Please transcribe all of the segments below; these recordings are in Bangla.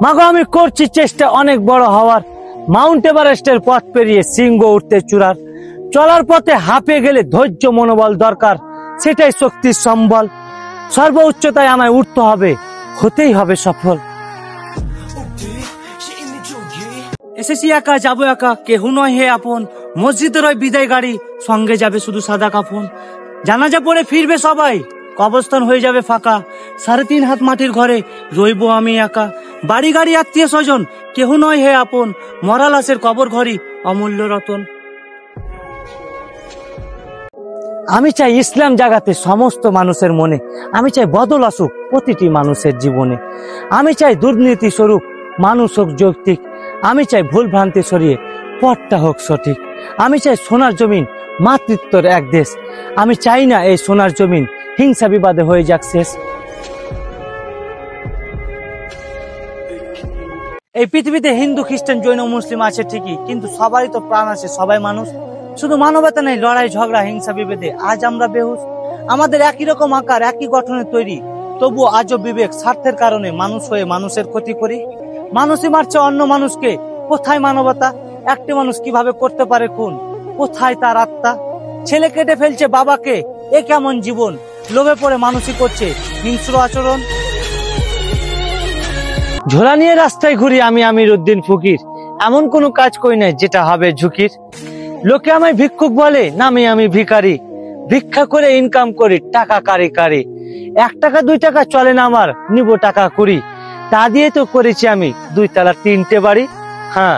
মাগো আমি করছি চেষ্টা অনেক বড় হওয়ার, মাউন্ট এভারেস্টের পথ পেরিয়ে শৃঙ্গ উঠতে চূড়ার, চলার পথে হাঁপিয়ে গেলে ধৈর্য মনোবল দরকার, সেটাই শক্তির সম্বল। সর্ব উচ্চতায় আমায় উঠতে হবে, হতেই হবে সফল। এসেছি একা যাবো একা, কেহু নয় হে আপন, মসজিদের ওই বিদায় গাড়ি, সঙ্গে যাবে শুধু সাদা কাফন। জানাজা পড়ে ফিরবে সবাই, কবরস্থান হয়ে যাবে ফাঁকা, 3.5 হাত মাটির ঘরে রইব আমি একা। বাড়ি গাড়ি আত্মীয় স্বজন কেহু নয় হে আপন, মরা লাশের কবর ঘরই অমূল্য রতন। আমি চাই ইসলাম জাগাতে সমস্ত মানুষের মনে, আমি চাই বদল আসুক প্রতিটি মানুষের জীবনে। আমি চাই দুর্নীতি স্বরূপ মানুষ হোক যৌক্তিক, আমি চাই ভুল ভ্রান্তি সরিয়ে পথটা হোক সঠিক। আমি চাই সোনার জমিন মাতৃত্বর এক দেশ, আমি চাই না এই সোনার জমিন হিংসা বিবাদে হয়ে যাক শেষ। এই পৃথিবীতে হিন্দু খ্রিস্টান জৈন মুসলিম আছে ঠিকই, কিন্তু সবারই তো প্রাণ আছে, সবাই মানুষ। শুধু মানবতা নেই, লড়াই ঝগড়া হিংসা বিভেদে আজ আমরা বেহুশ। আমাদের একই রকম আকার একই গঠনে তৈরি, তবু আজও বিবেক স্বার্থের কারণে মানুষ হয়ে মানুষের ক্ষতি করি। মানুষই মারছে অন্য মানুষকে, কোথায় মানবতা? একটি মানুষ কিভাবে করতে পারে খুন? কোথায় তার আত্মা? ছেলে কেটে ফেলছে বাবাকে, এ কেমন জীবন? লোভে পড়ে মানুষই করছে হিংস্র আচরণ। ঝোলা নিয়ে রাস্তায় ঘুরি আমি আমির উদ্দিন ফকির, এমন কোনো কাজ করি নাই যেটা হবে ঝুঁকির। লোকে আমায় ভিক্ষুক বলে, নামে আমি ভিখারি, ভিক্ষা করে ইনকাম করি টাকা কারি কারি। 1 টাকা 2 টাকা চলে না আমার, নিব টাকা কুড়ি, তা দিয়ে তো করেছি আমি 2 তলা 3টে বাড়ি। হ্যাঁ,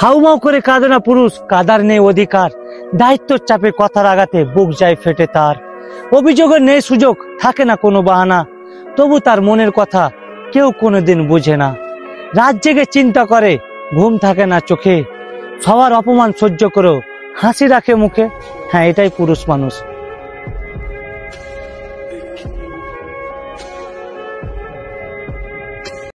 হাউমাউ করে কাঁদে না পুরুষ, কাদার নেই অধিকার, দায়িত্বর চাপে কথার আঘাতে বুক যায় ফেটে তার। অভিযোগের নেই সুযোগ, থাকে না কোনো বাহানা, তবু তার মনের কথা কেউ কোনোদিন বুঝে না। রাত জেগে চিন্তা করে, ঘুম থাকে না চোখে, সবার অপমান সহ্য করেও হাসি রাখে মুখে। হ্যাঁ, এটাই পুরুষ মানুষ।